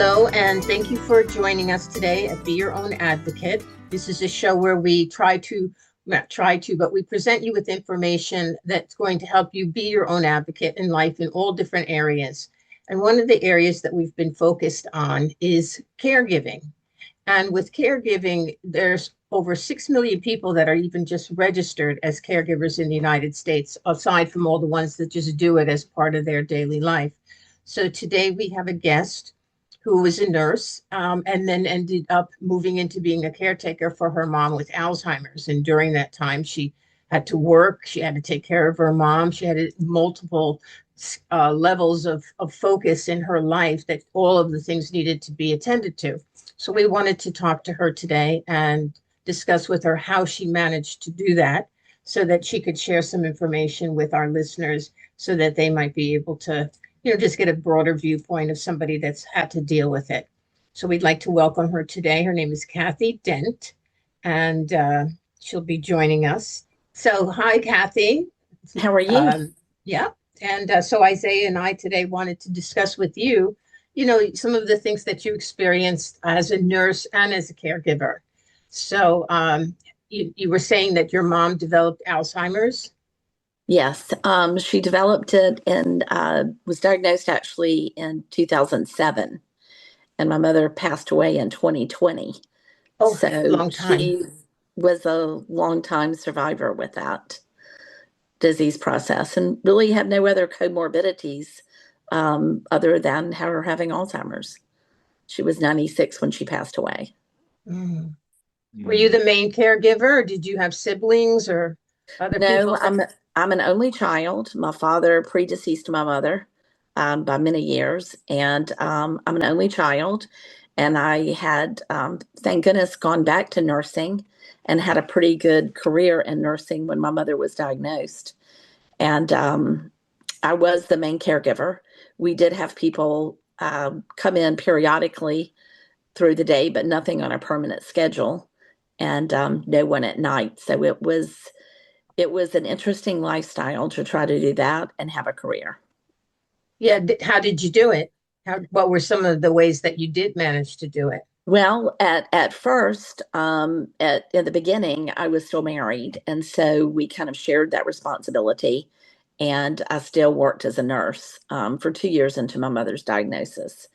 Hello, and thank you for joining us today at Be Your Own Advocate. This is a show where we but we present you with information that's going to help you be your own advocate in life in all different areas. And one of the areas that we've been focused on is caregiving. And with caregiving, there's over 6 million people that are even just registered as caregivers in the United States, aside from all the ones that just do it as part of their daily life. So today we have a guest who was a nurse and then ended up moving into being a caretaker for her mom with Alzheimer's. And during that time, she had to work. She had to take care of her mom. She had multiple levels of focus in her life that all of the things needed to be attended to. So we wanted to talk to her today and discuss with her how she managed to do that so that she could share some information with our listeners so that they might be able to just get a broader viewpoint of somebody that's had to deal with it. So we'd like to welcome her today. Her name is Kathy Dent, and she'll be joining us. So hi, Kathy. How are you? Yeah. And so Isaiah and I today wanted to discuss with you, some of the things that you experienced as a nurse and as a caregiver. So you were saying that your mom developed Alzheimer's? Yes, she developed it and was diagnosed actually in 2007, and my mother passed away in 2020. Oh, So long time. she was a long time survivor with that disease process and really had no other comorbidities other than her having Alzheimer's. She was 96 when she passed away. Mm. Were you the main caregiver, or did you have siblings or other No, people I'm an only child. My father predeceased my mother by many years, and I'm an only child. And I had, thank goodness, gone back to nursing and had a pretty good career in nursing when my mother was diagnosed. And I was the main caregiver. We did have people come in periodically through the day, but nothing on a permanent schedule, and no one at night. So it was an interesting lifestyle to try to do that and have a career. Yeah, how did you do it? What were some of the ways that you did manage to do it? Well, at first, in the beginning, I was still married, and so we kind of shared that responsibility. And I still worked as a nurse for 2 years into my mother's diagnosis,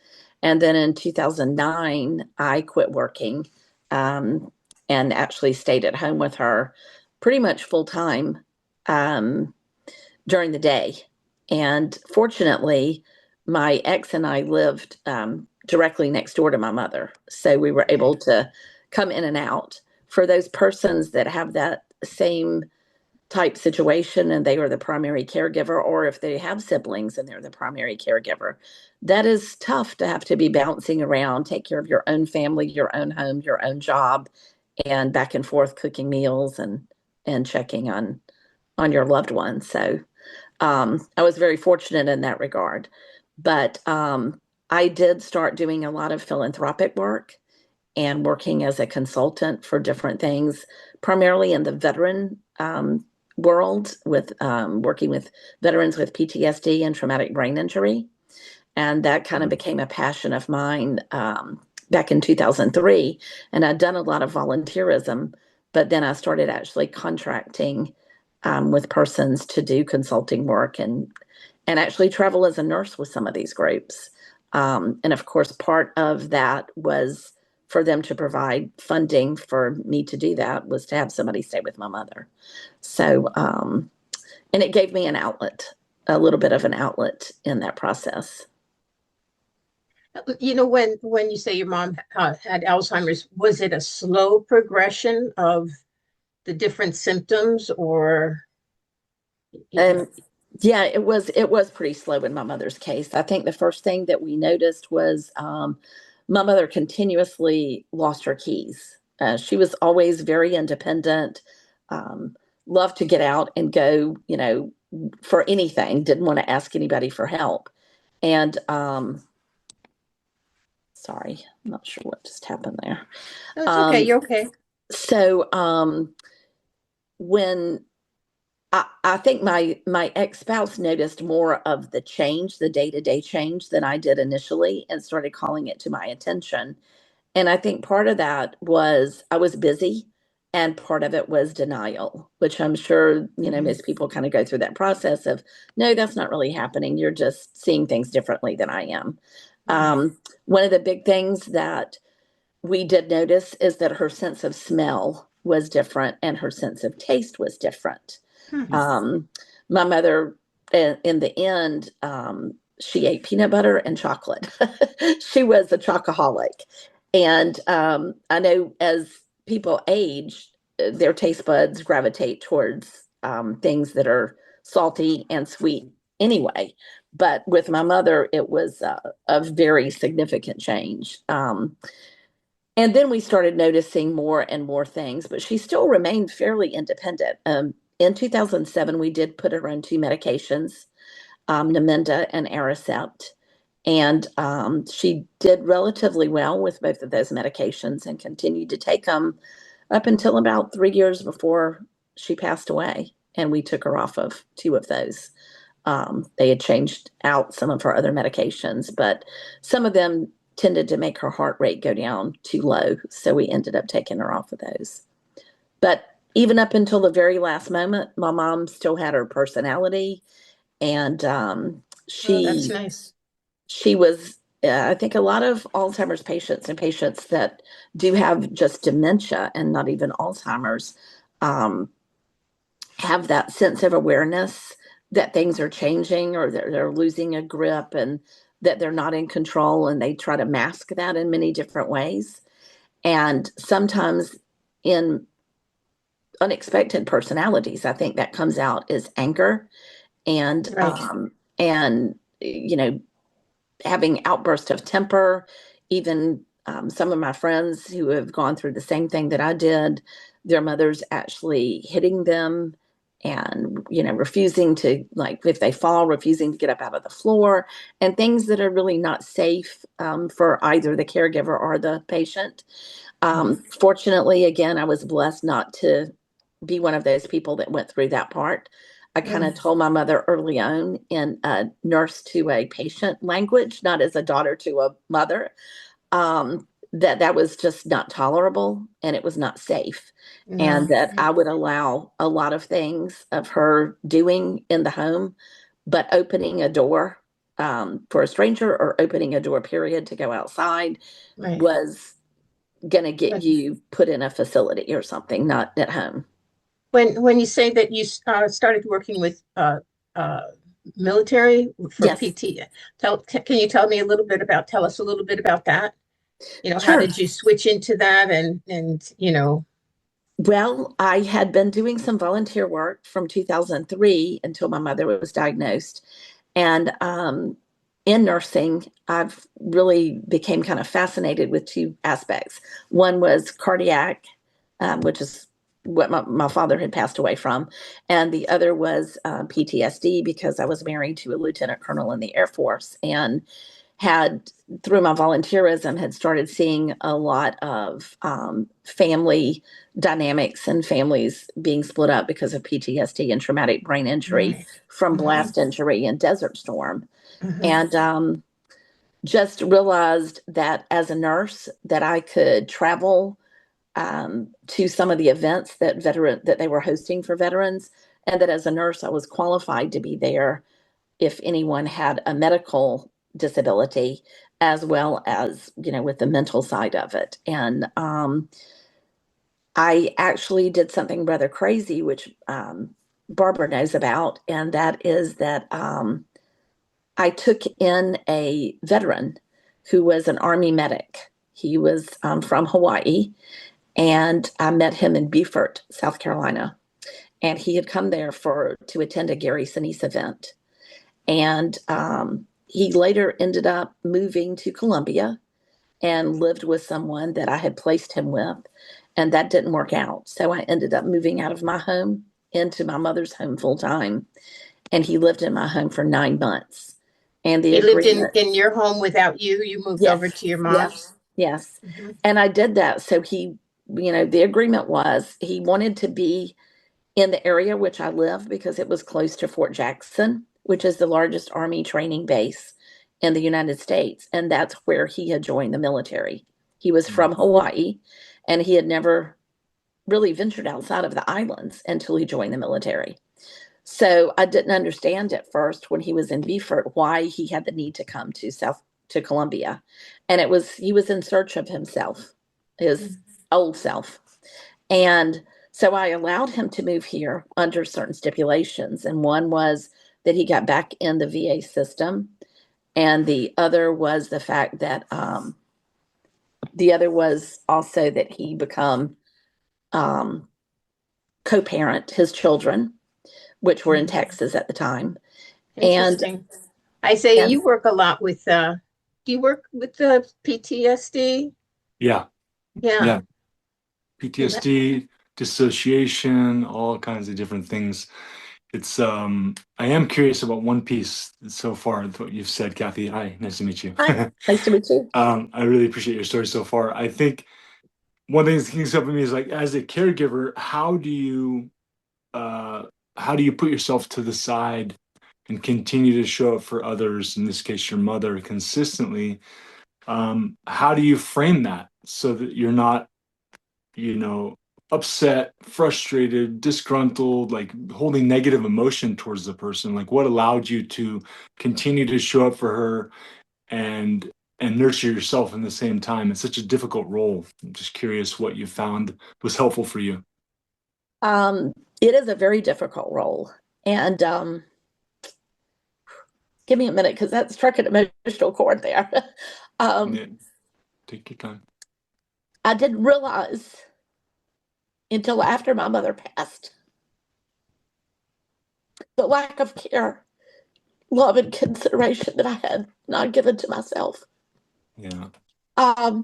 and then in 2009, I quit working um, and actually stayed at home with her, pretty much full time um, during the day. And fortunately, my ex and I lived directly next door to my mother. So we were able to come in and out. For those persons that have that same type situation and they are the primary caregiver, or if they have siblings and they're the primary caregiver, that is tough to have to be bouncing around, take care of your own family, your own home, your own job, and back and forth cooking meals and checking on your loved ones. So I was very fortunate in that regard. But I did start doing a lot of philanthropic work and working as a consultant for different things, primarily in the veteran world, with working with veterans with PTSD and traumatic brain injury. And that kind of became a passion of mine back in 2003. And I'd done a lot of volunteerism, but then I started actually contracting with persons to do consulting work and actually travel as a nurse with some of these groups. And of course, part of that was for them to provide funding for me to do that was to have somebody stay with my mother. So, and it gave me an outlet, a little bit of an outlet in that process. When you say your mom had Alzheimer's, was it a slow progression of the different symptoms, or you know? Um, yeah, it was pretty slow in my mother's case. I think the first thing that we noticed was my mother continuously lost her keys. She was always very independent, um, loved to get out and go, for anything, didn't want to ask anybody for help. And sorry, I'm not sure what just happened there. No, it's okay. Um, You're okay. so when I think my ex-spouse noticed more of the change, the day-to-day change than I did initially, and started calling it to my attention. And I think part of that was I was busy, and part of it was denial, which I'm sure, Mhm. most people kind of go through that process of, no, that's not really happening. You're just seeing things differently than I am. Right. One of the big things that we did notice is that her sense of smell was different and her sense of taste was different. Hmm. Um, my mother, in the end, she ate peanut butter and chocolate. She was a chocoholic. And I know as people age, their taste buds gravitate towards things that are salty and sweet anyway. But with my mother, it was a very significant change. And then we started noticing more and more things, but she still remained fairly independent. In 2007, we did put her on two medications, Namenda and Aricept. And she did relatively well with both of those medications and continued to take them up until about 3 years before she passed away. And we took her off of two of those. They had changed out some of her other medications, but some of them tended to make her heart rate go down too low. So we ended up taking her off of those. But even up until the very last moment, my mom still had her personality, and Oh, that's she nice. she was. I think a lot of Alzheimer's patients and patients that do have just dementia and not even Alzheimer's um, have that sense of awareness that things are changing or they're losing a grip and that they're not in control, and they try to mask that in many different ways. And sometimes in unexpected personalities, I think that comes out as anger and Right. having outbursts of temper. Even some of my friends who have gone through the same thing that I did, their mothers actually hitting them and refusing to, like, if they fall, refusing to get up out of the floor, and things that are really not safe for either the caregiver or the patient. Mhm. Fortunately, again, I was blessed not to be one of those people that went through that part. I kind of Mm. told my mother early on in a nurse to a patient language, not as a daughter to a mother, that that was just not tolerable and it was not safe. And No. that I would allow a lot of things of her doing in the home, but opening a door for a stranger or opening a door, period, to go outside Right. was going to get But you put in a facility or something, not at home. when you say that you started working with uh, military for Yes, PT, can you tell us a little bit about that? How sure. did you switch into that and. Well, I had been doing some volunteer work from 2003 until my mother was diagnosed. And in nursing, I've really became kind of fascinated with two aspects. One was cardiac, which is what my father had passed away from. And the other was PTSD, because I was married to a lieutenant colonel in the Air Force and had, through my volunteerism, had started seeing a lot of family dynamics and families being split up because of PTSD and traumatic brain injury Right. from Mhm. blast injury and Desert Storm. Mhm. And just realized that as a nurse that I could travel to some of the events that they were hosting for veterans, and that as a nurse I was qualified to be there if anyone had a medical disability, as well as with the mental side of it. And I actually did something rather crazy, which Barbara knows about, and that is that I took in a veteran who was an Army medic. He was from Hawaii, and I met him in Beaufort, South Carolina. And he had come there to attend a Gary Sinise event. And he later ended up moving to Columbia and lived with someone that I had placed him with, and that didn't work out. So I ended up moving out of my home into my mother's home full time, and he lived in my home for 9 months. And the He lived in agreement, in your home without you. You moved over yes, to your mom's. yes, yes. Mhm. And I did that. So the agreement was he wanted to be in the area which I lived because it was close to Fort Jackson, which is the largest Army training base in the United States. And that's where he had joined the military. He was from Hawaii and he had never really ventured outside of the islands until he joined the military. So I didn't understand at first when he was in Beaufort why he had the need to come to Columbia. And he was in search of himself, his old self. And so I allowed him to move here under certain stipulations. And one was that he got back in the VA system. And the other was the fact that the other was also that he become co-parent his children, which were in Texas at the time. Interesting. I say And you work a lot with, do you work with the PTSD? Yeah. Yeah. PTSD, dissociation, all kinds of different things. It's I am curious about one piece so far, what you've said, Kathy. Hi, nice to meet you. Hi, nice to meet you. I really appreciate your story so far. I think one thing that keeps up with me is like, as a caregiver, how do you put yourself to the side and continue to show up for others, in this case your mother, consistently? How do you frame that so that you're not, upset, frustrated, disgruntled, like holding negative emotion towards the person? Like, what allowed you to continue to show up for her and nurture yourself in the same time? It's such a difficult role. I'm just curious what you found was helpful for you. It is a very difficult role. And give me a minute because that struck an emotional chord there. Yeah. Take your time. I didn't realize until after my mother passed the lack of care, love, and consideration that I had not given to myself. Yeah. I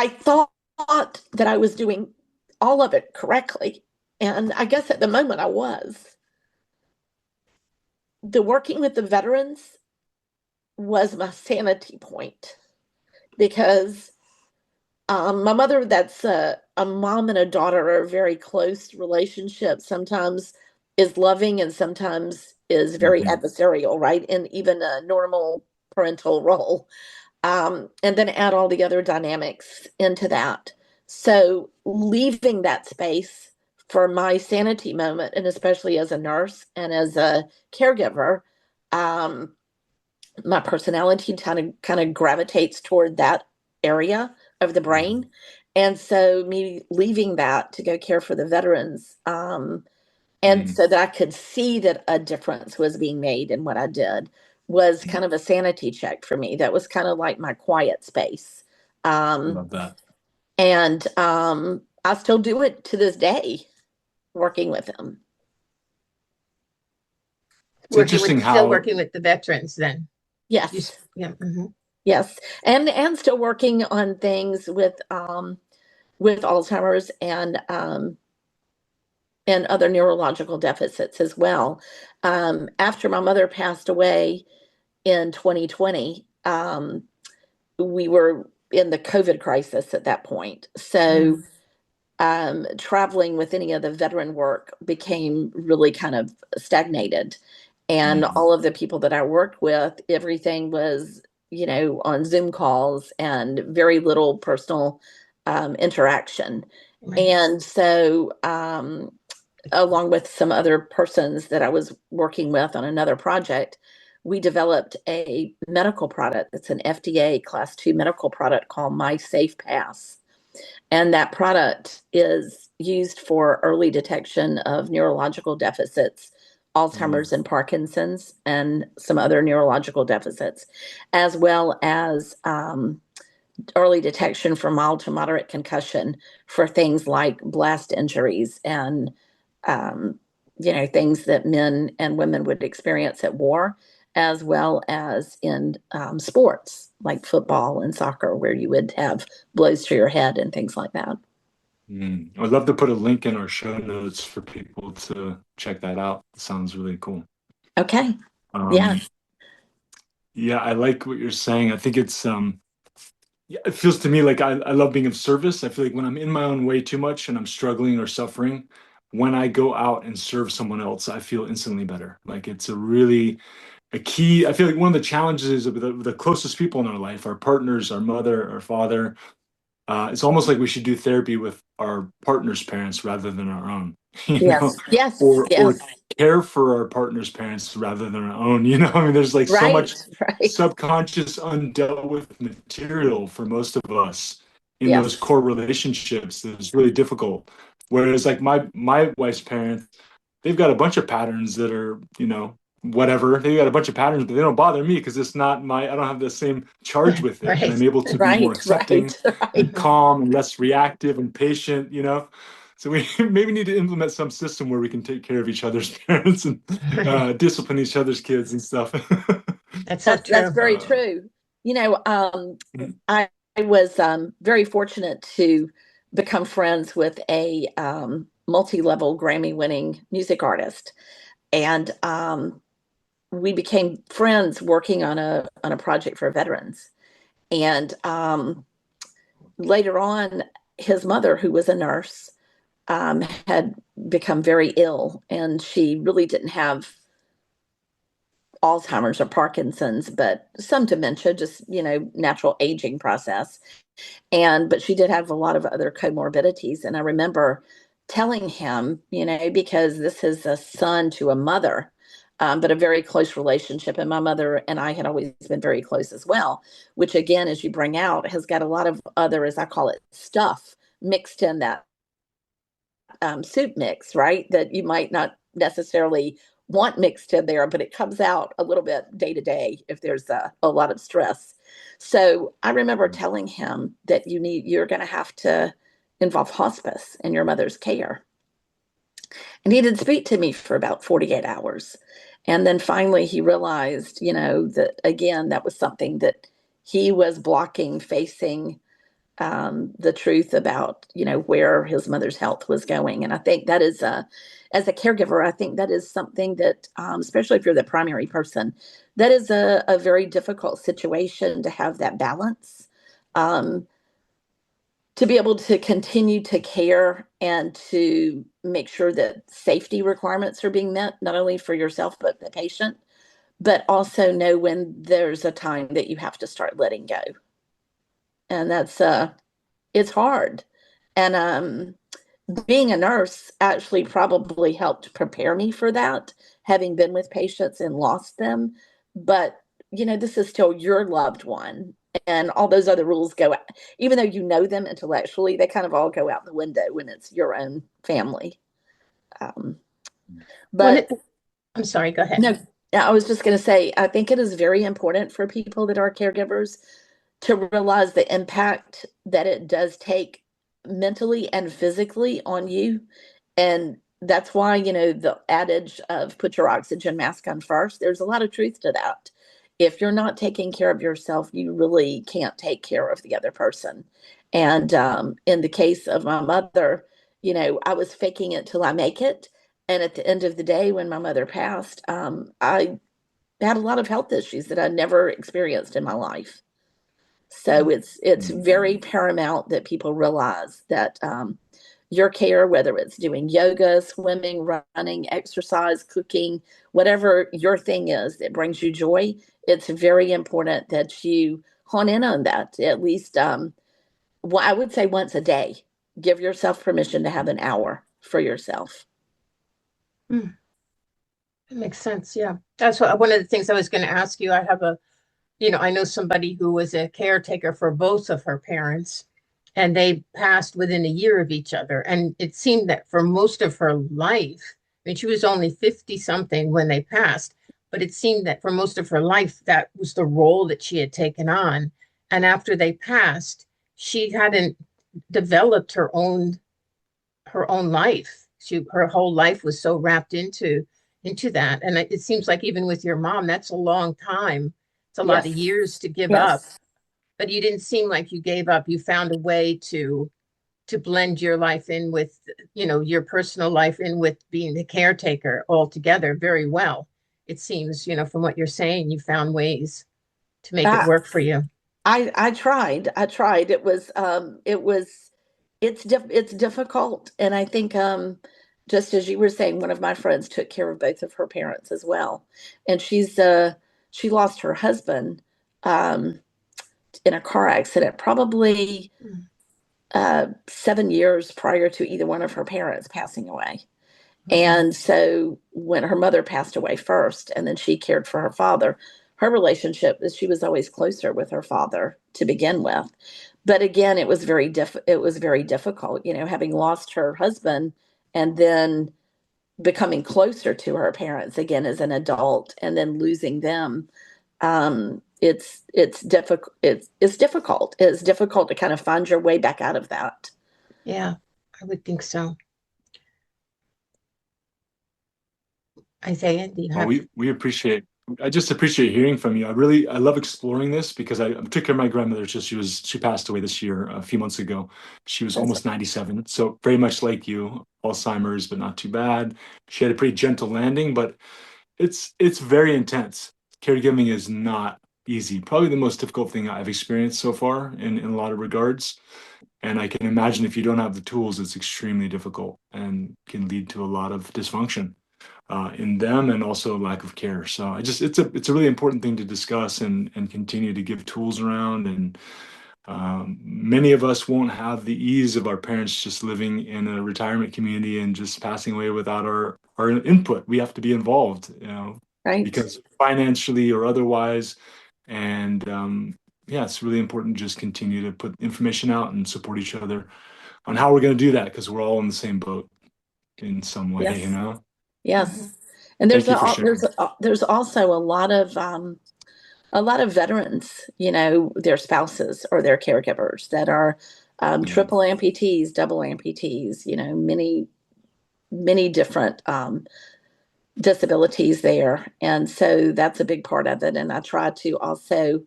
thought that I was doing all of it correctly. And I guess at the moment I was. The working with the veterans was my sanity point because my mother, that's a mom and a daughter, are a very close relationship. Sometimes is loving and sometimes is very adversarial, right? In even a normal parental role. And then add all the other dynamics into that. So leaving that space for my sanity moment, and especially as a nurse and as a caregiver, my personality kind of gravitates toward that area of the brain. And so me leaving that to go care for the veterans, and so that I could see that a difference was being made in what I did was kind of a sanity check for me. That was kind of like my quiet space. Love that. And I still do it to this day, working with them. It's interesting Still working with the veterans then. Yes. Yeah. Yes. And still working on things with Alzheimer's and other neurological deficits as well. After my mother passed away in 2020, we were in the COVID crisis at that point. So traveling with any of the veteran work became really kind of stagnated. And all of the people that I worked with, everything was, on Zoom calls and very little personal interaction. And so along with some other persons that I was working with on another project, we developed a medical product that's an FDA Class 2 medical product called My Safe Pass. And that product is used for early detection of neurological deficits, Alzheimer's and Parkinson's, and some other neurological deficits, as well as early detection for mild to moderate concussion for things like blast injuries and things that men and women would experience at war, as well as in sports like football and soccer, where you would have blows to your head and things like that. I'd love to put a link in our show notes for people to check that out. It sounds really cool. Okay. Yeah, I like what you're saying. I think it's Yeah, it feels to me like I love being of service. I feel like when I'm in my own way too much and I'm struggling or suffering, when I go out and serve someone else, I feel instantly better. Like it's a key. I feel like one of the challenges of the closest people in our life, our partners, our mother, our father, it's almost like we should do therapy with our partner's parents rather than our own, Yes, yes, or yes. care for our partner's parents rather than our own. I mean, there's like so Right, much right. subconscious, undealt with material for most of us in those Yes, core relationships that is really difficult. Whereas, like my wife's parents, they've got a bunch of patterns that are, whatever. They got a bunch of patterns, but they don't bother me because it's not I don't have the same charge with it. And Right. I'm able to be more right, accepting right, right. and Mhm. calm and less reactive and patient. So we maybe need to implement some system where we can take care of each other's parents and Right. discipline each other's kids and stuff. That's so That's true. very uh, true. You know, I was very fortunate to become friends with a multi-level Grammy-winning music artist, and we became friends working on a project for veterans. And later on, his mother, who was a nurse, had become very ill, and she really didn't have Alzheimer's or Parkinson's, but some dementia, just natural aging process. But she did have a lot of other comorbidities. And I remember telling him, because this is a son to a mother, but a very close relationship. And my mother and I had always been very close as well, which again, as you bring out, has got a lot of other, as I call it, stuff mixed in that soup mix, right? That you might not necessarily want mixed in there, but it comes out a little bit day to day if there's a lot of stress. So I remember telling him that you're going to have to involve hospice in your mother's care. And he didn't speak to me for about 48 hours. And then finally he realized, that again, that was something that he was blocking facing the truth about where his mother's health was going. And I think that is as a caregiver, I think that is something that especially if you're the primary person, that is a very difficult situation to have that balance, um, to be able to continue to care and to make sure that safety requirements are being met, not only for yourself but the patient, but also know when there's a time that you have to start letting go. And that's it's hard. And being a nurse actually probably helped prepare me for that, having been with patients and lost them. But, this is still your loved one. And all those other rules go out. Even though you know them intellectually, they kind of all go out the window when it's your own family. Um, Well, but I'm sorry, go ahead. no, I was just going to say, I think it is very important for people that are caregivers to realize the impact that it does take mentally and physically on you. And that's why, the adage of put your oxygen mask on first, there's a lot of truth to that. If you're not taking care of yourself, you really can't take care of the other person. And in the case of my mother, I was faking it till I make it. And at the end of the day, when my mother passed, I had a lot of health issues that I never experienced in my life. So it's very paramount that people realize that your care, whether it's doing yoga, swimming, running, exercise, cooking, whatever your thing is that brings you joy, it's very important that you hone in on that at least. Well, I would say once a day. Give yourself permission to have an hour for yourself. Mm, that makes sense. Yeah. That's one of the things I was going to ask you. I know somebody who was a caretaker for both of her parents, and they passed within a year of each other. And it seemed that for most of her life, I mean, she was only 50 something when they passed, but it seemed that for most of her life, that was the role that she had taken on. And after they passed, she hadn't developed her own life. Her whole life was so wrapped into that. And it seems like even with your mom, that's a long time. It's a lot of Yes. years to give up, Yes. but you didn't seem like you gave up. You found a way to blend your life in with, your personal life in with being the caretaker all together very well. It seems, from what you're saying, you found ways to make it I, work for you. I tried. It's difficult. And I think, just as you were saying, one of my friends took care of both of her parents as well. And she lost her husband, in a car accident, probably, 7 years prior to either one of her parents passing away. And so when her mother passed away first, and then she cared for her father, her relationship is she was always closer with her father to begin with. But again, it was very difficult, having lost her husband and then becoming closer to her parents again as an adult and then losing them. It's difficult. It's difficult. It's difficult to kind of find your way back out of that. Yeah, I would think so. Isaiah, do you Well, have? I just appreciate hearing from you. I love exploring this because I took care of my grandmother. She passed away this year, a few months ago. She was almost 97. So very much like you, Alzheimer's, but not too bad. She had a pretty gentle landing, but it's very intense. Caregiving is not easy. Probably the most difficult thing I've experienced so far in a lot of regards. And I can imagine if you don't have the tools, it's extremely difficult and can lead to a lot of dysfunction in them and also lack of care. So it's a really important thing to discuss and continue to give tools around. And many of us won't have the ease of our parents just living in a retirement community and just passing away without our input. We have to be involved, Right. because financially or otherwise. And yeah, it's really important to just continue to put information out and support each other on how we're going to do that, because we're all in the same boat in some way, Yes. Mhm. Yes. And Thank you for sharing. there's also a lot of veterans, their spouses or their caregivers that are, triple amputees, double amputees, many different, disabilities there. And so that's a big part of it. And I try to also,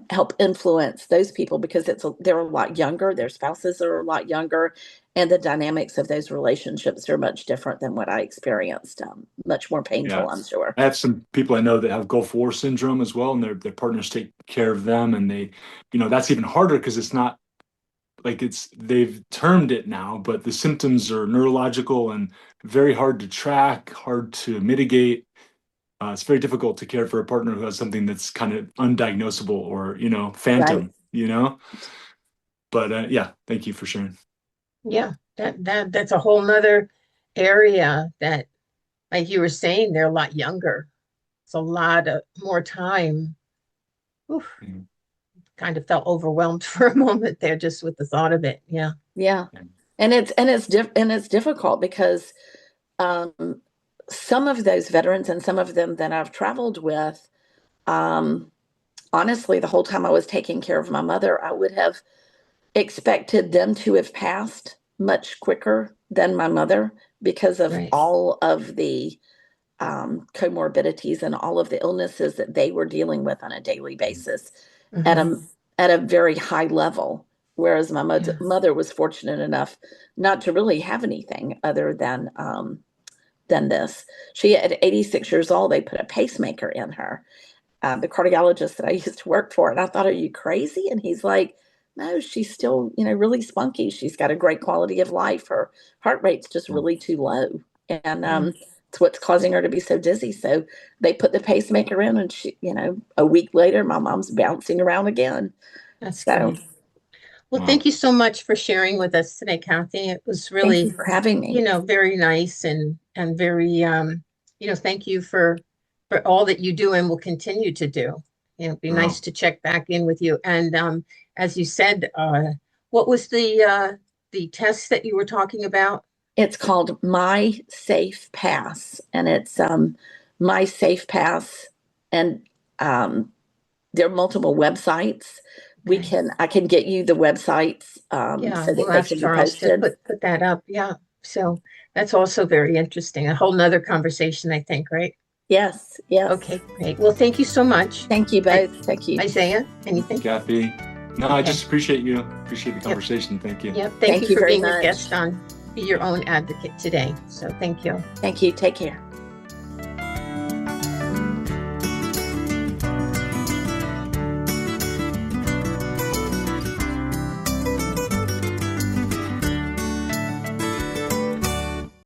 help influence those people because they're a lot younger, their spouses are a lot younger, and the dynamics of those relationships are much different than what I experienced. Much more Yeah. painful, I'm sure. I have some people I know that have Gulf War syndrome as well, and their partners take care of them, and that's even harder because it's not like they've termed it now, but the symptoms are neurological and very hard to track, hard to mitigate. It's very difficult to care for a partner who has something that's kind of undiagnosable or Right. phantom. But yeah, thank you for sharing. Yeah, that's a whole nother area that, like you were saying, they're a lot younger. It's a lot of more time. Oof, Mhm. kind of felt overwhelmed for a moment there just with the thought of it. Yeah. Yeah. And it's difficult because, um, some of those veterans and some of them that I've traveled with, um, honestly, the whole time I was taking care of my mother, I would have expected them to have passed much quicker than my mother because of Right. all of the, comorbidities and all of the illnesses that they were dealing with on a daily basis at Mhm. a very high level. Whereas my Yeah. mother was fortunate enough not to really have anything other than this. She, at 86 years old, they put a pacemaker in her. The cardiologist that I used to work for, and I thought, "Are you crazy?" And he's like, "No, she's still, really spunky. She's got a great quality of life. Her heart rate's just really too low, and it's what's causing her to be so dizzy." So they put the pacemaker in, and she, a week later, my mom's bouncing around again. That's So great. Well, Wow. thank you so much for sharing with us today, Kathy. It was thank you really, for having me. very nice and very thank you for all that you do and will continue to do. It'd be nice Wow. to check back in with you. And as you said, what was the test that you were talking about? It's called My Safe Pass, and it's, My Safe Pass, and, there are multiple websites. Okay. I can get you the websites, Yeah, so that we'll they ask can be Charles to posted. put that up. Yeah. So that's also very interesting. A whole nother conversation, I think, right? Yes, yes. Okay, great. Well, thank you so much. Thank you I, both. Thank you. Isaiah, Thank you, anything? Kathy. No, I Okay. just appreciate you. Appreciate the Yep. conversation. Thank you. Yep. Thank you you for very being a much. guest on Be Your Own Advocate today. So thank you. Thank you. Take care.